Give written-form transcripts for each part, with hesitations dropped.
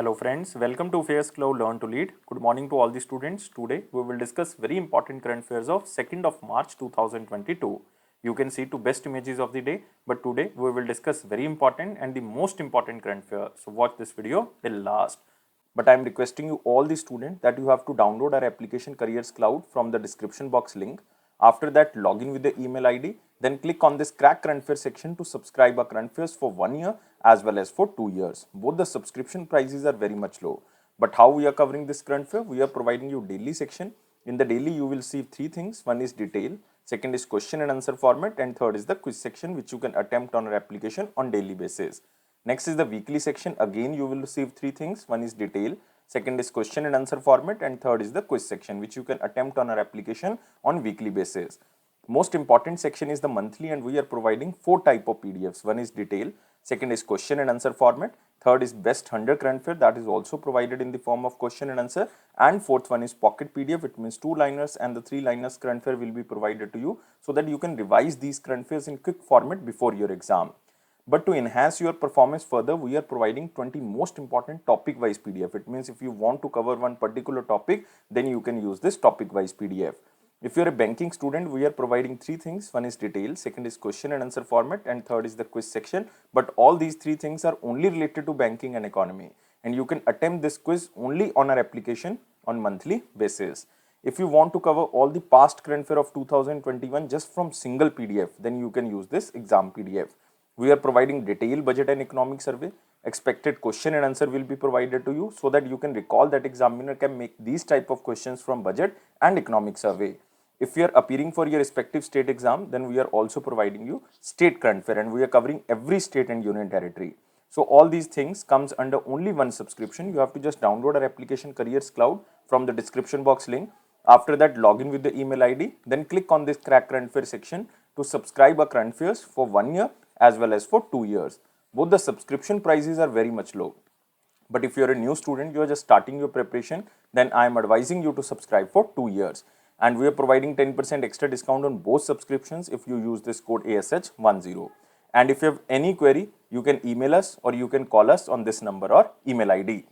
Hello friends, welcome to Affairscloud Learn to Lead. Good morning to all the students. Today we will discuss very important current affairs of 2nd of March 2022. You can see two best images of the day, but today we will discuss very important and the most important current affair. So watch this video till last. But I am requesting you all the students that you have to download our application Careers Cloud from the description box link. After that, log in with the email ID. Then click on this crack current affairs section to subscribe our current affairs for 1 year as well as for 2 years. Both the subscription prices are very much low. But how we are covering this current affair? We are providing you daily section. In the daily, you will see three things. One is detail, second is question and answer format, and third is the quiz section which you can attempt on our application on daily basis. Next is the weekly section. Again, you will receive three things. One is detail, second is question and answer format, and third is the quiz section which you can attempt on our application on weekly basis. Most important section is the monthly, and we are providing 4 type of PDFs. One is detail, second is question and answer format, third is best 100 current affair, that is also provided in the form of question and answer, and fourth one is pocket PDF. It means 2-liners and the 3-liners current affair will be provided to you so that you can revise these current affairs in quick format before your exam. But to enhance your performance further, we are providing 20 most important topic wise PDF. It means if you want to cover one particular topic, then you can use this topic wise PDF. If you are a banking student, we are providing 3 things. One is detail, second is question and answer format, and third is the quiz section. But all these 3 things are only related to banking and economy. And you can attempt this quiz only on our application on monthly basis. If you want to cover all the past current affair of 2021 just from single PDF, then you can use this exam PDF. We are providing detailed budget and economic survey. Expected question and answer will be provided to you so that you can recall that examiner can make these type of questions from budget and economic survey. If you are appearing for your respective state exam, then we are also providing you state current affair, and we are covering every state and union territory. So all these things comes under only one subscription. You have to just download our application Careers Cloud from the description box link. After that, log in with the email ID. Then click on this crack current affair section to subscribe our current affairs for 1 year as well as for 2 years. Both the subscription prices are very much low. But if you are a new student, you are just starting your preparation, then I am advising you to subscribe for 2 years. And we are providing 10% extra discount on both subscriptions if you use this code ASH10. And if you have any query, you can email us or you can call us on this number or email ID.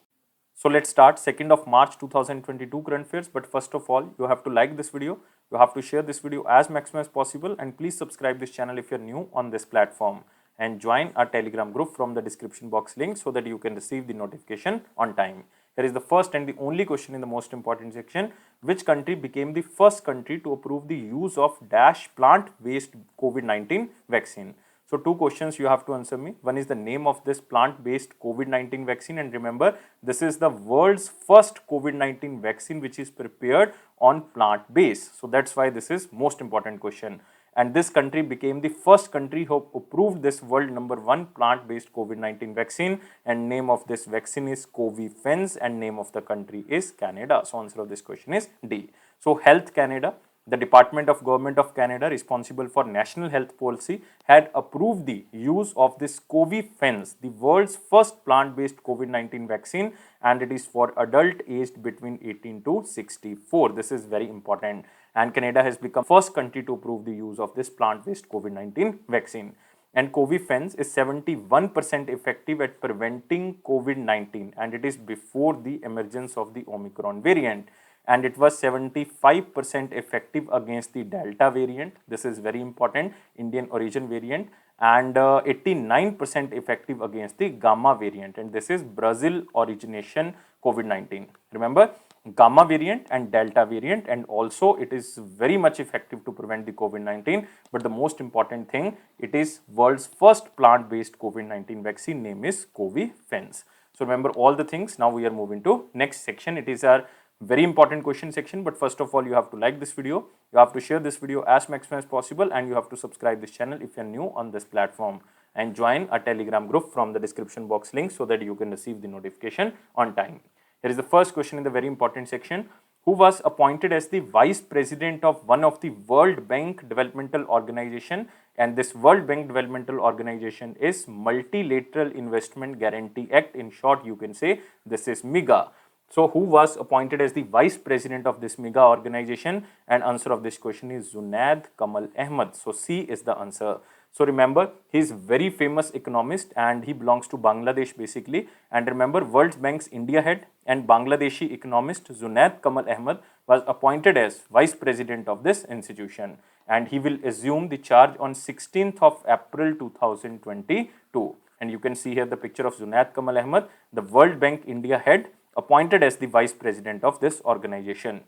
So let's start 2nd of March 2022 current affairs. But first of all, you have to like this video, you have to share this video as maximum as possible, and please subscribe this channel if you are new on this platform, and join our Telegram group from the description box link so that you can receive the notification on time. Here is the first and the only question in the most important section. Which country became the first country to approve the use of plant-based COVID-19 vaccine? So 2 questions you have to answer me. One is the name of this plant-based COVID-19 vaccine, and remember, this is the world's first COVID-19 vaccine which is prepared on plant base. So that's why this is most important question. And this country became the first country who approved this world number 1 plant-based COVID-19 vaccine, and name of this vaccine is Covifenz, and name of the country is Canada. So answer of this question is D. So Health Canada, the Department of Government of Canada responsible for national health policy, had approved the use of this Covifenz, the world's first plant-based COVID-19 vaccine, and it is for adult aged between 18 to 64. This is very important. And Canada has become first country to approve the use of this plant-based COVID-19 vaccine. And Covifenz is 71% effective at preventing COVID-19, and it is before the emergence of the Omicron variant. And it was 75% effective against the Delta variant. This is very important, Indian origin variant, and 89% effective against the Gamma variant. And this is Brazil origination COVID-19. Remember, Gamma variant and Delta variant, and also it is very much effective to prevent the COVID-19. But the most important thing, it is world's first plant-based COVID-19 vaccine, name is Covifenz. So remember all the things. Now we are moving to next section. It is our very important question section. But first of all, you have to like this video, you have to share this video as maximum as possible, and you have to subscribe this channel if you are new on this platform, and join a Telegram group from the description box link so that you can receive the notification on time. Here is the first question in the very important section. Who was appointed as the vice president of one of the World Bank Developmental Organization? And this World Bank Developmental Organization is Multilateral Investment Guarantee Act. In short, you can say this is MIGA. So who was appointed as the vice president of this MIGA organization? And answer of this question is Zunaid Kamal Ahmed. So C is the answer. So remember, he is very famous economist and he belongs to Bangladesh basically. And remember, World Bank's India head and Bangladeshi economist Zunaid Kamal Ahmed was appointed as vice president of this institution, and he will assume the charge on 16th of April 2022. And you can see here the picture of Zunaid Kamal Ahmed, the World Bank India head, appointed as the vice president of this organization.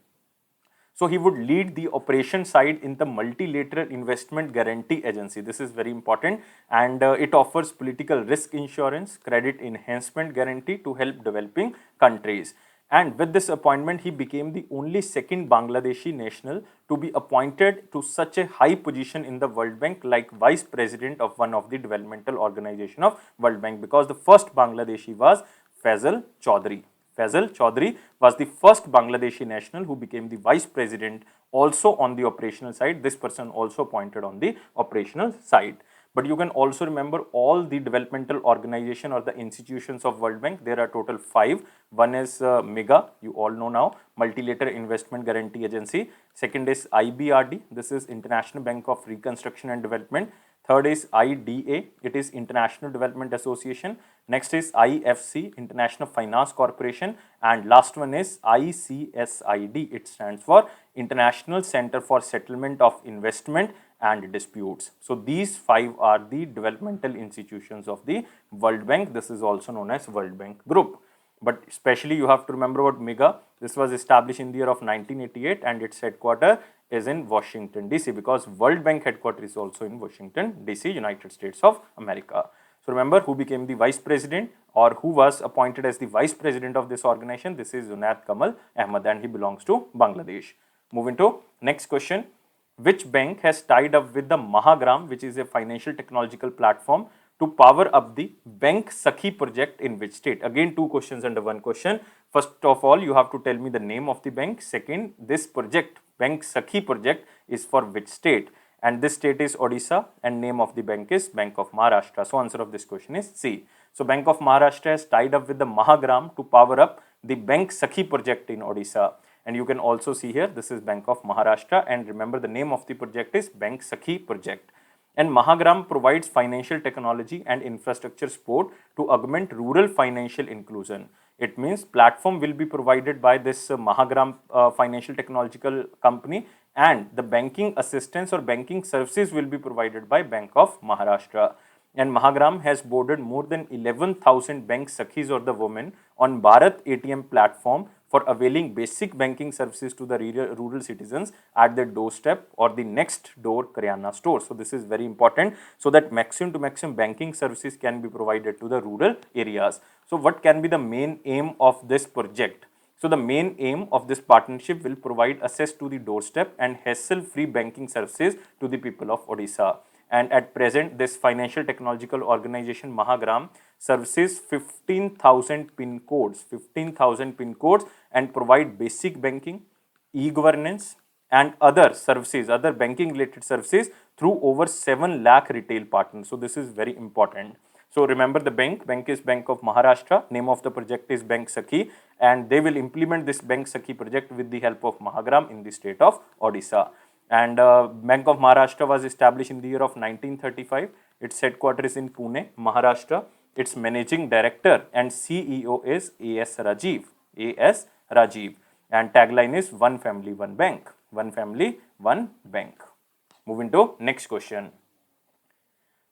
So he would lead the operation side in the Multilateral Investment Guarantee Agency. This is very important, and it offers political risk insurance, credit enhancement guarantee to help developing countries. And with this appointment, he became the only second Bangladeshi national to be appointed to such a high position in the World Bank, like vice president of one of the developmental organization of World Bank, because the first Bangladeshi was Faisal Chaudhry. Faisal Chaudhry was the first Bangladeshi national who became the vice president also on the operational side. This person also appointed on the operational side. But you can also remember all the developmental organization or the institutions of World Bank. There are total 5. One is MIGA, you all know now, Multilateral Investment Guarantee Agency. Second is IBRD, this is International Bank of Reconstruction and Development. Third is IDA, it is International Development Association. Next is IFC, International Finance Corporation. And last one is ICSID, it stands for International Center for Settlement of Investment and Disputes. So these 5 are the developmental institutions of the World Bank. This is also known as World Bank Group. But especially you have to remember about MIGA. This was established in the year of 1988 and its headquarters is in Washington DC, because World Bank headquarters is also in Washington DC, United States of America. So remember who became the vice president or who was appointed as the vice president of this organization. This is Zunaid Kamal Ahmed and he belongs to Bangladesh. Moving to next question. Which bank has tied up with the Mahagram, which is a financial technological platform, to power up the Bank Sakhi project in which state? Again, 2 questions under 1 question. First of all, you have to tell me the name of the bank. Second, this project, Bank Sakhi project, is for which state? And this state is Odisha and name of the bank is Bank of Maharashtra. So answer of this question is C. So Bank of Maharashtra has tied up with the Mahagram to power up the Bank Sakhi project in Odisha. And you can also see here, this is Bank of Maharashtra, and remember the name of the project is Bank Sakhi project. And Mahagram provides financial technology and infrastructure support to augment rural financial inclusion. It means platform will be provided by this Mahagram financial technological company, and the banking assistance or banking services will be provided by Bank of Maharashtra. And Mahagram has boarded more than 11,000 Bank Sakhis or the women on Bharat ATM platform for availing basic banking services to the rural citizens at their doorstep or the next door Karyana store. So this is very important, so that maximum to maximum banking services can be provided to the rural areas. So what can be the main aim of this project? So the main aim of this partnership will provide access to the doorstep and hassle-free banking services to the people of Odisha. And at present, this financial technological organization Mahagram services 15,000 pin codes, and provide basic banking, e-governance and other services, other banking related services through over 7 lakh retail partners. So this is very important. So remember the bank is Bank of Maharashtra, name of the project is Bank Sakhi, and they will implement this Bank Sakhi project with the help of Mahagram in the state of Odisha. And Bank of Maharashtra was established in the year of 1935. Its headquarters is in Pune, Maharashtra. Its managing director and CEO is A.S. Rajiv. A.S. Rajiv. And tagline is One Family, One Bank. One Family, One Bank. Moving to next question.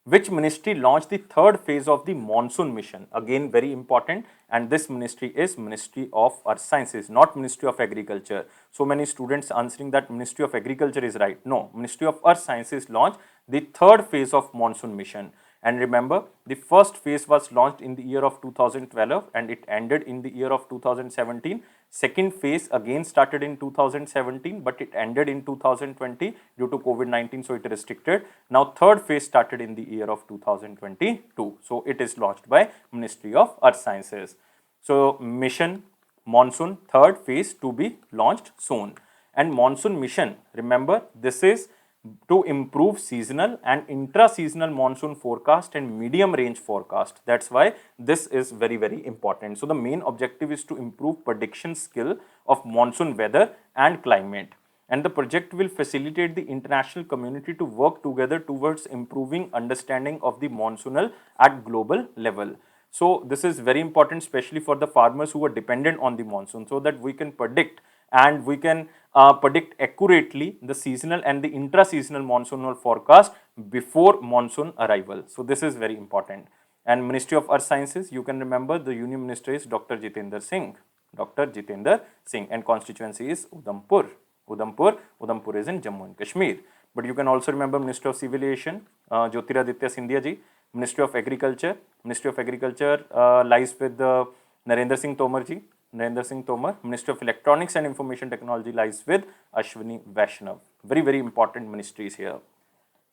Which ministry launched the 3rd phase of the Monsoon Mission? Again, very important. And this ministry is Ministry of Earth Sciences, not Ministry of Agriculture. So many students answering that Ministry of Agriculture is right. No, Ministry of Earth Sciences launched the 3rd phase of Monsoon Mission. And remember, the first phase was launched in the year of 2012 and it ended in the year of 2017. Second phase again started in 2017, but it ended in 2020 due to COVID-19, so it restricted. Now third phase started in the year of 2022. So it is launched by Ministry of Earth Sciences. So mission Monsoon, third phase to be launched soon. And Monsoon Mission, remember, this is to improve seasonal and intra-seasonal monsoon forecast and medium range forecast. That's why this is very, very important. So the main objective is to improve prediction skill of monsoon weather and climate. and the project will facilitate the international community to work together towards improving understanding of the monsoonal at global level. So this is very important, especially for the farmers who are dependent on the monsoon, so that we can predict and we can predict accurately the seasonal and the intra-seasonal monsoonal forecast before monsoon arrival. So this is very important. And Ministry of Earth Sciences, you can remember the Union Minister is Dr. Jitendra Singh. Dr. Jitendra Singh, and constituency is Udhampur. Udhampur is in Jammu and Kashmir. But you can also remember Minister of Civil Aviation, Jyotiraditya Scindia ji. Ministry of Agriculture, lies with Narendra Singh Tomar ji. Narendra Singh Tomar. Ministry of Electronics and Information Technology lies with Ashwini Vaishnav. Very, very important ministries here.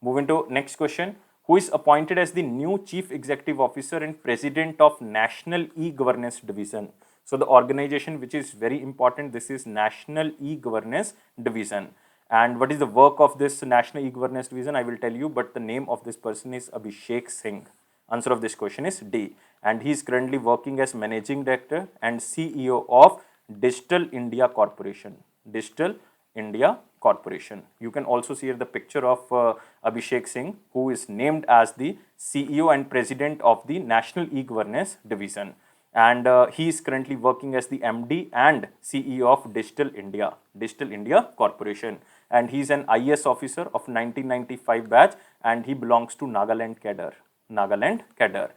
Moving to next question. Who is appointed as the new Chief Executive Officer and President of National E-Governance Division? So the organization which is very important, this is National E-Governance Division. And what is the work of this National E-Governance Division? I will tell you, but the name of this person is Abhishek Singh. Answer of this question is D. And he is currently working as Managing Director and CEO of Digital India Corporation. Digital India Corporation. You can also see here the picture of Abhishek Singh, who is named as the CEO and President of the National E-Governance Division. And he is currently working as the MD and CEO of Digital India Corporation. And he is an IAS officer of 1995 batch, and he belongs to Nagaland cadre.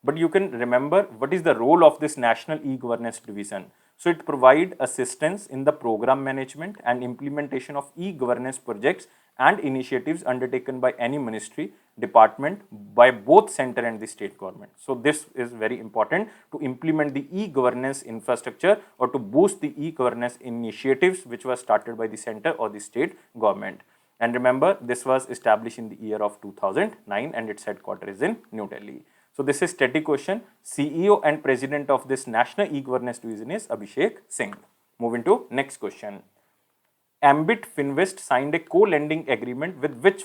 But you can remember what is the role of this National E-Governance Division. So it provides assistance in the program management and implementation of e-governance projects and initiatives undertaken by any ministry, department, by both center and the state government. So this is very important to implement the e-governance infrastructure or to boost the e-governance initiatives which were started by the center or the state government. And remember, this was established in the year of 2009 and its headquarters is in New Delhi. So this is static question. CEO and President of this National E-Governance Division is Abhishek Singh. Moving to next question. Ambit Finvest signed a co-lending agreement with which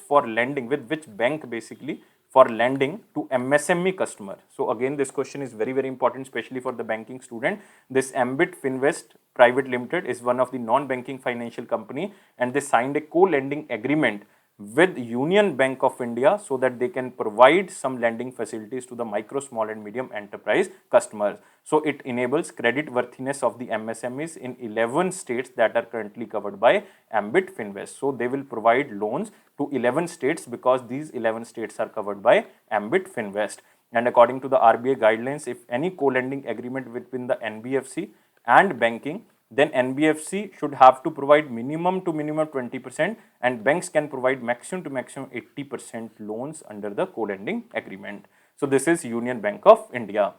bank basically for lending to MSME customer. So again, this question is very, very important, especially for the banking student. This Ambit Finvest Private Limited is one of the non-banking financial company, and they signed a co-lending agreement with Union Bank of India so that they can provide some lending facilities to the micro, small and medium enterprise customers. So it enables credit worthiness of the MSMEs in 11 states that are currently covered by Ambit Finvest. So they will provide loans to 11 states because these 11 states are covered by Ambit Finvest. And according to the RBI guidelines, if any co-lending agreement between the NBFC and banking, then NBFC should have to provide minimum to minimum 20% and banks can provide maximum to maximum 80% loans under the co-lending agreement. So this is Union Bank of India.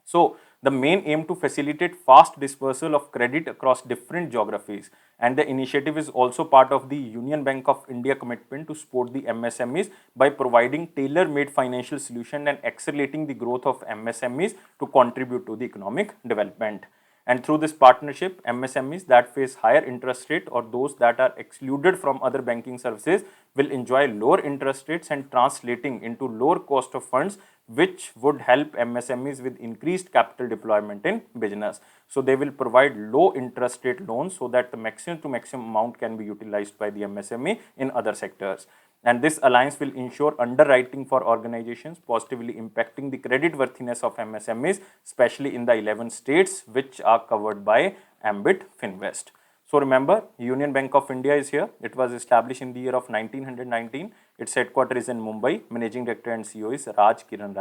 So the main aim to facilitate fast dispersal of credit across different geographies, and the initiative is also part of the Union Bank of India commitment to support the MSMEs by providing tailor-made financial solution and accelerating the growth of MSMEs to contribute to the economic development. And through this partnership, MSMEs that face higher interest rate or those that are excluded from other banking services will enjoy lower interest rates and translating into lower cost of funds, which would help MSMEs with increased capital deployment in business. So they will provide low interest rate loans so that the maximum to maximum amount can be utilized by the MSME in other sectors. And this alliance will ensure underwriting for organizations, positively impacting the credit worthiness of MSMEs, especially in the 11 states which are covered by Ambit Finvest. So remember, Union Bank of India is here. It was established in the year of 1919. Its headquarters is in Mumbai. Managing Director and CEO is Raj Kiran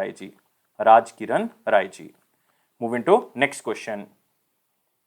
Rai ji. Moving to next question.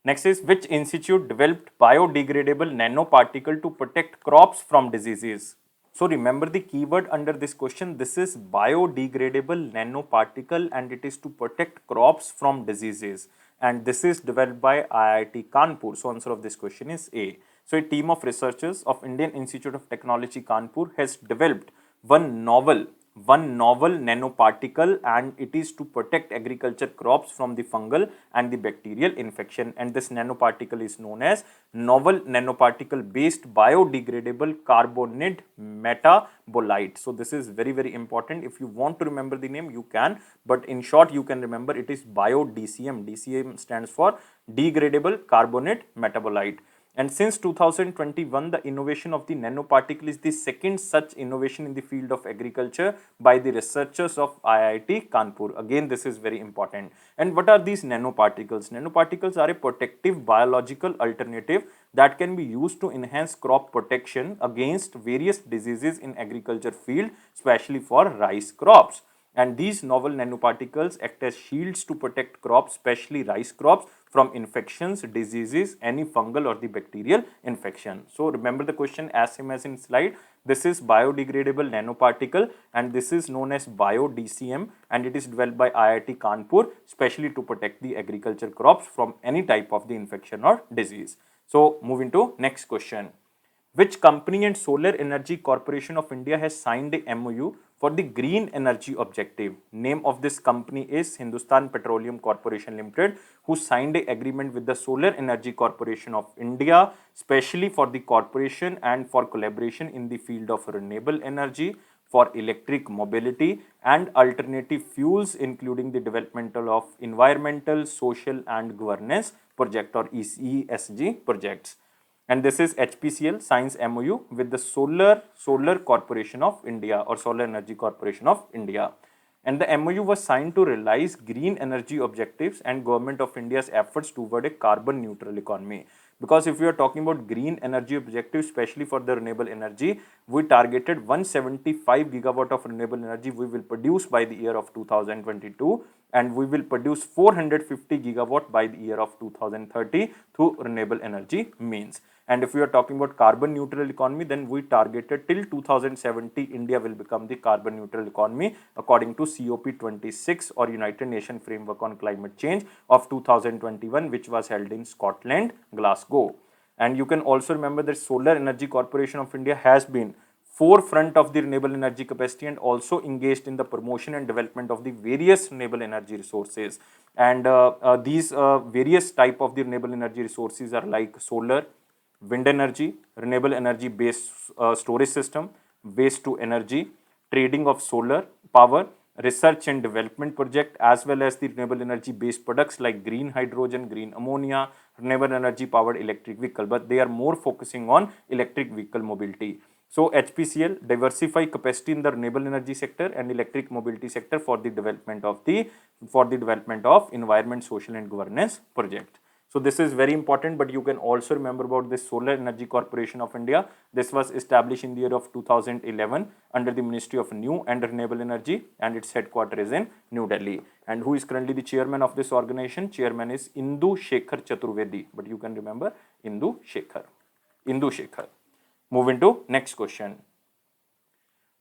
Next is, which institute developed biodegradable nanoparticle to protect crops from diseases? So remember the keyword under this question. This is biodegradable nanoparticle and it is to protect crops from diseases. And this is developed by IIT Kanpur. So answer of this question is A. So a team of researchers of Indian Institute of Technology Kanpur has developed one novel nanoparticle, and it is to protect agriculture crops from the fungal and the bacterial infection. And this nanoparticle is known as novel nanoparticle based biodegradable carbonate metabolite. So this is very, very important. If you want to remember the name, you can, but in short, you can remember it is BioDCM. DCM stands for degradable carbonate metabolite. And since 2021, the innovation of the nanoparticle is the second such innovation in the field of agriculture by the researchers of IIT Kanpur. Again, this is very important. And what are these nanoparticles? Nanoparticles are a protective biological alternative that can be used to enhance crop protection against various diseases in agriculture field, especially for rice crops. And these novel nanoparticles act as shields to protect crops, especially rice crops, from infections, diseases, any fungal or the bacterial infection. So remember the question as same as in slide. This is biodegradable nanoparticle and this is known as BioDCM, and it is developed by IIT Kanpur, especially to protect the agriculture crops from any type of the infection or disease. So moving to next question. Which company and Solar Energy Corporation of India has signed a MOU for the green energy objective? Name of this company is Hindustan Petroleum Corporation Limited, who signed an agreement with the Solar Energy Corporation of India, specially for the corporation and for collaboration in the field of renewable energy, for electric mobility and alternative fuels, including the developmental of environmental, social and governance project or ESG projects. And this is HPCL Science MOU with the Solar Corporation of India or Solar Energy Corporation of India. And the MOU was signed to realize green energy objectives and Government of India's efforts toward a carbon neutral economy. Because if we are talking about green energy objectives, especially for the renewable energy, we targeted 175 gigawatt of renewable energy we will produce by the year of 2022, and we will produce 450 gigawatt by the year of 2030 through renewable energy means. And if we are talking about carbon neutral economy, then we targeted till 2070 India will become the carbon neutral economy according to COP26 or United Nations Framework on Climate Change of 2021, which was held in Scotland, Glasgow. And you can also remember that Solar Energy Corporation of India has been forefront of the renewable energy capacity and also engaged in the promotion and development of the various renewable energy resources. And these various type of the renewable energy resources are like solar, wind energy, renewable energy based storage system, waste to energy, trading of solar power, research and development project, as well as the renewable energy based products like green hydrogen, green ammonia, renewable energy powered electric vehicle, but they are more focusing on electric vehicle mobility. So HPCL diversify capacity in the renewable energy sector and electric mobility sector for the development of environment, social and governance project. So this is very important, but you can also remember about this Solar Energy Corporation of India. This was established in the year of 2011 under the Ministry of New and Renewable Energy, and its headquarters is in New Delhi. And who is currently the chairman of this organization? Chairman is Indu Shekhar Chaturvedi, but you can remember Indu Shekhar. Move into next question.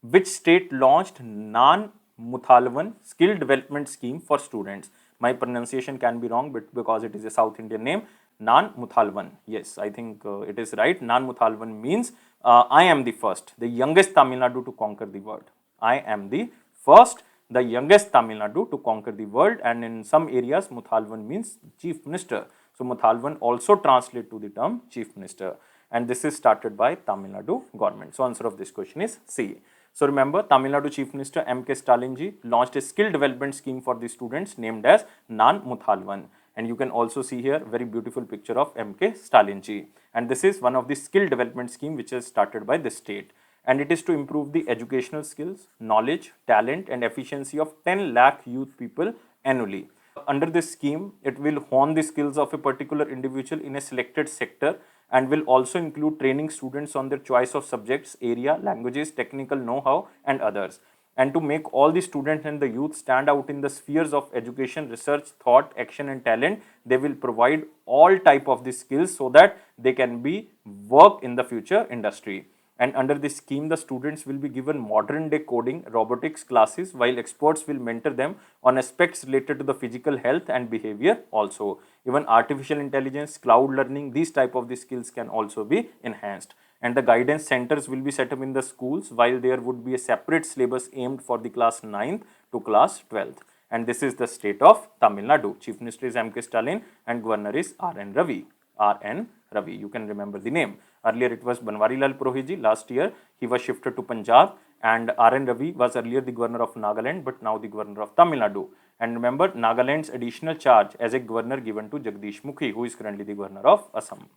Which state launched Naan Muthalvani-Skill development scheme for students? My pronunciation can be wrong, but because it is a South Indian name, Naan Muthalvani. Yes, I think it is right. Naan Muthalvani means I am the first, the youngest Tamil Nadu to conquer the world. I am the first, the youngest Tamil Nadu to conquer the world, and in some areas Muthalvani means chief minister. So Muthalvani also translate to the term chief minister, and this is started by Tamil Nadu government. So answer of this question is C. So remember, Tamil Nadu Chief Minister M.K. Stalin ji launched a skill development scheme for the students named as Naan Muthalvani. And you can also see here very beautiful picture of M.K. Stalin ji. And this is one of the skill development scheme which is started by the state. And it is to improve the educational skills, knowledge, talent and efficiency of 10 lakh youth people annually. Under this scheme, it will hone the skills of a particular individual in a selected sector and will also include training students on their choice of subjects, area, languages, technical know-how and others. And to make all the students and the youth stand out in the spheres of education, research, thought, action and talent, they will provide all type of these skills so that they can be work in the future industry. And under this scheme, the students will be given modern day coding, robotics classes, while experts will mentor them on aspects related to the physical health and behavior also. Even artificial intelligence, cloud learning, these type of the skills can also be enhanced. And the guidance centers will be set up in the schools, while there would be a separate syllabus aimed for the class 9th to class 12th. And this is the state of Tamil Nadu. Chief Minister is M.K. Stalin and Governor is R.N. Ravi. R.N. Ravi, you can remember the name. Earlier it was Banwari Lal Purohit. Last year he was shifted to Punjab, and R.N. Ravi was earlier the governor of Nagaland, but now the governor of Tamil Nadu. And remember, Nagaland's additional charge as a governor given to Jagdish Mukhi, who is currently the governor of Assam.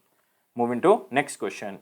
Moving to next question.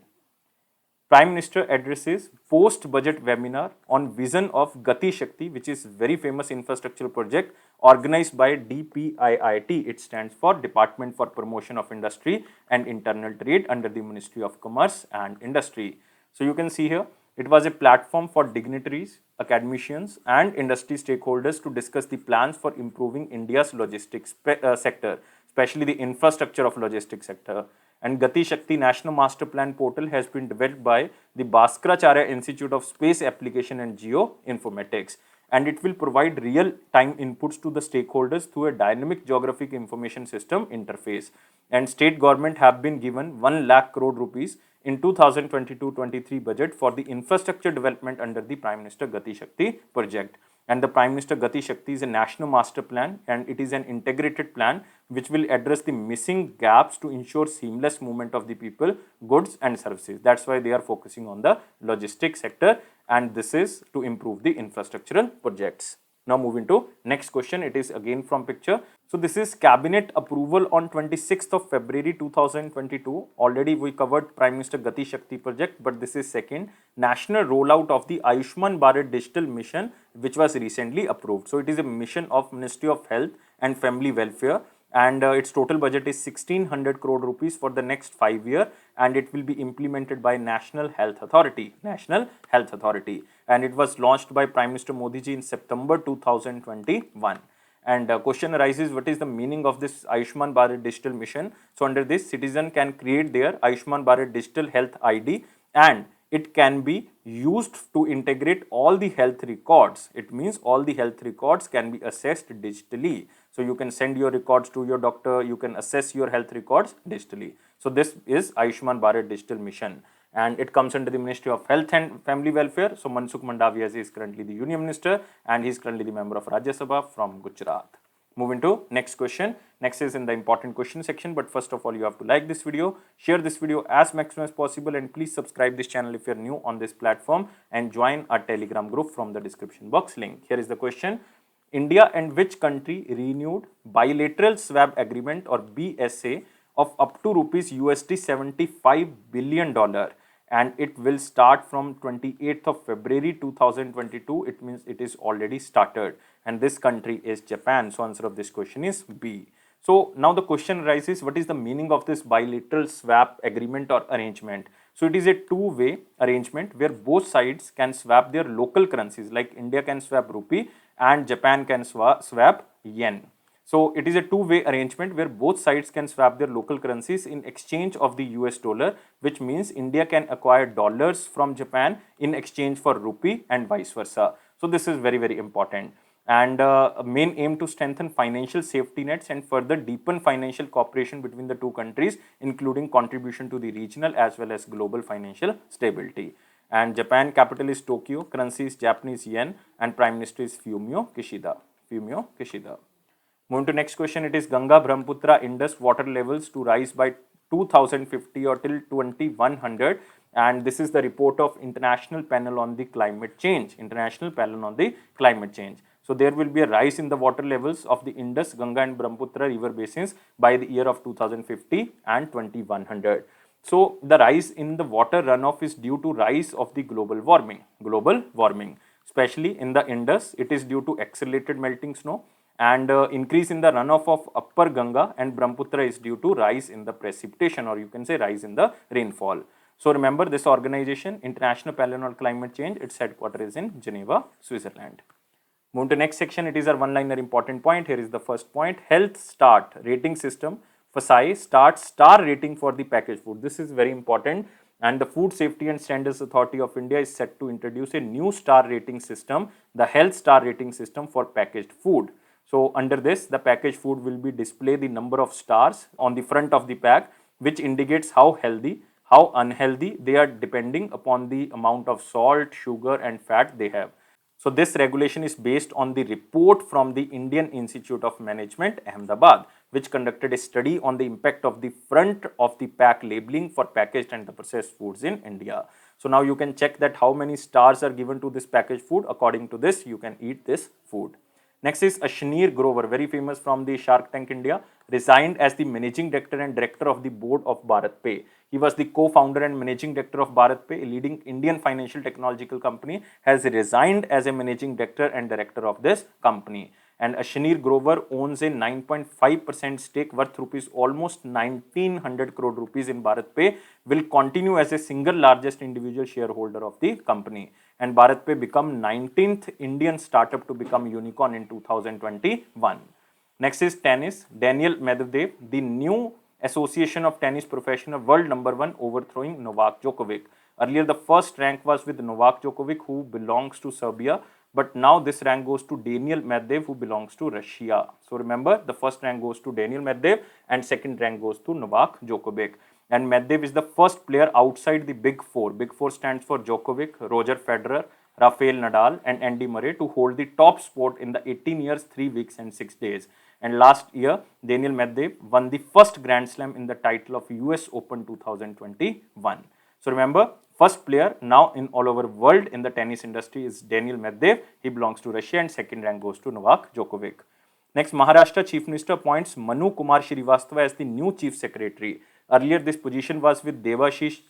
Prime Minister addresses post-budget webinar on vision of Gati Shakti, which is very famous infrastructure project organized by DPIIT. It stands for Department for Promotion of Industry and Internal Trade under the Ministry of Commerce and Industry. So you can see here, it was a platform for dignitaries, academicians and industry stakeholders to discuss the plans for improving India's logistics sector, especially the infrastructure of logistics sector. And Gati Shakti National Master Plan portal has been developed by the Bhaskaracharya Institute of Space Application and Geoinformatics. And it will provide real-time inputs to the stakeholders through a dynamic geographic information system interface. And state government have been given 1 lakh crore rupees in 2022-23 budget for the infrastructure development under the Prime Minister Gati Shakti project. And the Prime Minister Gati Shakti is a national master plan and it is an integrated plan which will address the missing gaps to ensure seamless movement of the people, goods and services. That's why they are focusing on the logistics sector and this is to improve the infrastructural projects. Now moving to next question, it is again from picture. So this is cabinet approval on 26th of February 2022. Already we covered Prime Minister Gati Shakti project, but this is second national rollout of the Ayushman Bharat Digital Mission, which was recently approved. So it is a mission of Ministry of Health and Family Welfare and its total budget is 1600 crore rupees for the next 5 years and it will be implemented by National Health Authority. And it was launched by Prime Minister Modi ji in September 2021. And question arises, what is the meaning of this Ayushman Bharat Digital Mission? So under this, citizen can create their Ayushman Bharat Digital Health ID and it can be used to integrate all the health records. It means all the health records can be assessed digitally. So you can send your records to your doctor, you can assess your health records digitally. So this is Ayushman Bharat Digital Mission and it comes under the Ministry of Health and Family Welfare. So Mansukh Mandaviya is currently the Union Minister and he is currently the member of Rajya Sabha from Gujarat. Moving to next question. Next is in the important question section, but first of all you have to like this video, share this video as maximum as possible and please subscribe this channel if you are new on this platform and join our Telegram group from the description box link. Here is the question. India and which country renewed bilateral swap agreement or BSA of up to rupees $75 billion and it will start from 28th of February 2022. It means it is already started and this country is Japan. So answer of this question is B. So now the question arises, what is the meaning of this bilateral swap agreement or arrangement? So it is a two-way arrangement where both sides can swap their local currencies, like India can swap rupee and Japan can swap yen. So it is a two-way arrangement where both sides can swap their local currencies in exchange of the US dollar, which means India can acquire dollars from Japan in exchange for rupee and vice versa. So this is very, very important. And main aim to strengthen financial safety nets and further deepen financial cooperation between the two countries, including contribution to the regional as well as global financial stability. And Japan capital is Tokyo, currency is Japanese yen, and Prime Minister is Fumio Kishida. Moving to next question, it is Ganga Brahmaputra Indus water levels to rise by 2050 or till 2100. And this is the report of International Panel on the Climate Change. So there will be a rise in the water levels of the Indus, Ganga and Brahmaputra river basins by the year of 2050 and 2100. So the rise in the water runoff is due to rise of the global warming, especially in the Indus. It is due to accelerated melting snow and increase in the runoff of upper Ganga and Brahmaputra is due to rise in the precipitation, or you can say rise in the rainfall. So remember this organization, International Panel on Climate Change, its headquarters is in Geneva, Switzerland. Move to next section, it is our one-liner important point. Here is the first point. Health Start rating system, FSI, starts star rating for the packaged food. This is very important and the Food Safety and Standards Authority of India is set to introduce a new star rating system, the Health Star rating system for packaged food. So under this, the packaged food will be display the number of stars on the front of the pack, which indicates how healthy, how unhealthy they are depending upon the amount of salt, sugar and fat they have. So this regulation is based on the report from the Indian Institute of Management, Ahmedabad, which conducted a study on the impact of the front of the pack labeling for packaged and the processed foods in India. So now you can check that how many stars are given to this packaged food. According to this, you can eat this food. Next is Ashnir Grover, very famous from the Shark Tank India, resigned as the managing director and director of the board of BharatPe. He was the co-founder and managing director of BharatPe, a leading Indian financial technological company, has resigned as a managing director and director of this company. And Ashnir Grover owns a 9.5% stake worth rupees almost 1900 crore rupees in BharatPe, will continue as a single largest individual shareholder of the company. And BharatPe become 19th Indian startup to become unicorn in 2021. Next is tennis. Daniel Medvedev, the new Association of Tennis Professional World #1, overthrowing Novak Djokovic. Earlier, the first rank was with Novak Djokovic, who belongs to Serbia, but now this rank goes to Daniel Medvedev, who belongs to Russia. So remember, the first rank goes to Daniel Medvedev and second rank goes to Novak Djokovic. And Medvedev is the first player outside the Big Four. Big Four stands for Djokovic, Roger Federer, Rafael Nadal and Andy Murray to hold the top spot in the 18 years, 3 weeks and 6 days. And last year, Daniel Medvedev won the first Grand Slam in the title of US Open 2021. So remember, first player now in all over world in the tennis industry is Daniel Medvedev. He belongs to Russia and second rank goes to Novak Djokovic. Next, Maharashtra Chief Minister appoints Manu Kumar Srivastava as the new Chief Secretary. Earlier, this position was with Debashish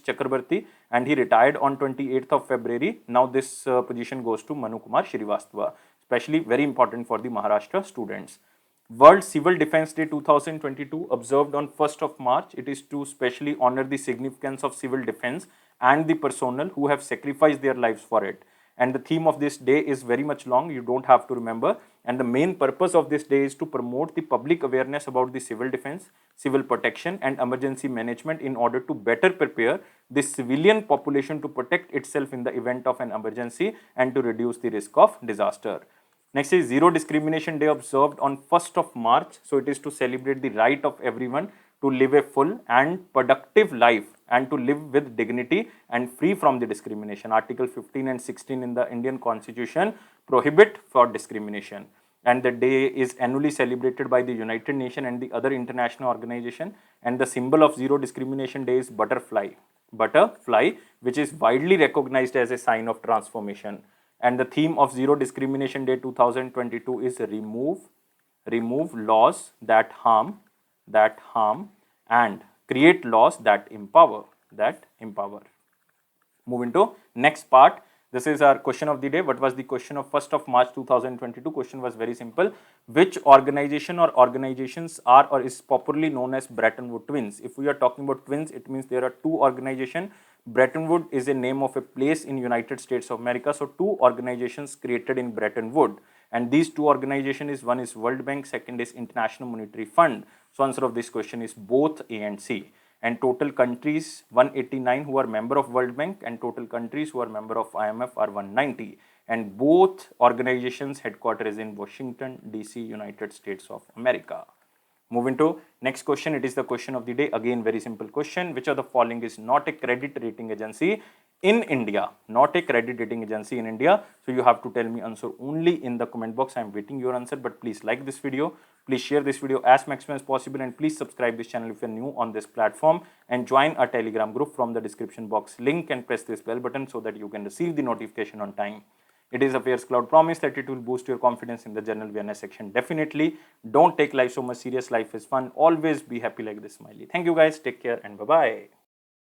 Chakrabarti and he retired on 28th of February. Now this position goes to Manu Kumar Srivastava, especially very important for the Maharashtra students. World Civil Defense Day 2022 observed on 1st of March. It is to specially honor the significance of civil defense and the personnel who have sacrificed their lives for it. And the theme of this day is very much long, you don't have to remember. And the main purpose of this day is to promote the public awareness about the civil defense, civil protection and emergency management in order to better prepare the civilian population to protect itself in the event of an emergency and to reduce the risk of disaster. Next is Zero Discrimination Day observed on 1st of March. So it is to celebrate the right of everyone to live a full and productive life and to live with dignity and free from the discrimination. Article 15 and 16 in the Indian Constitution prohibit for discrimination. And the day is annually celebrated by the United Nations and the other international organization. And the symbol of Zero Discrimination Day is butterfly, which is widely recognized as a sign of transformation. And the theme of Zero Discrimination Day 2022 is remove laws that harm and create laws that empower. Moving to next part. This is our question of the day. What was the question of 1st of March 2022? Question was very simple. Which organization or organizations are or is popularly known as Bretton Woods twins? If we are talking about twins, it means there are two organizations. Bretton Woods is a name of a place in United States of America. So two organizations created in Bretton Woods. And these two organizations is, one is World Bank, second is International Monetary Fund. So answer of this question is both A and C. And total countries 189 who are member of World Bank and total countries who are member of IMF are 190. And both organizations headquarters is in Washington, DC, United States of America. Moving to next question, it is the question of the day. Again, very simple question. Which of the following is not a credit rating agency in India? Not a credit rating agency in India. So you have to tell me answer only in the comment box. I am waiting your answer, but please like this video. Please share this video as maximum as possible and please subscribe this channel if you are new on this platform and join our Telegram group from the description box link and press this bell button so that you can receive the notification on time. It is Affairscloud promise that it will boost your confidence in the general awareness section. Definitely don't take life so much serious. Life is fun. Always be happy like this smiley. Thank you guys. Take care and bye-bye.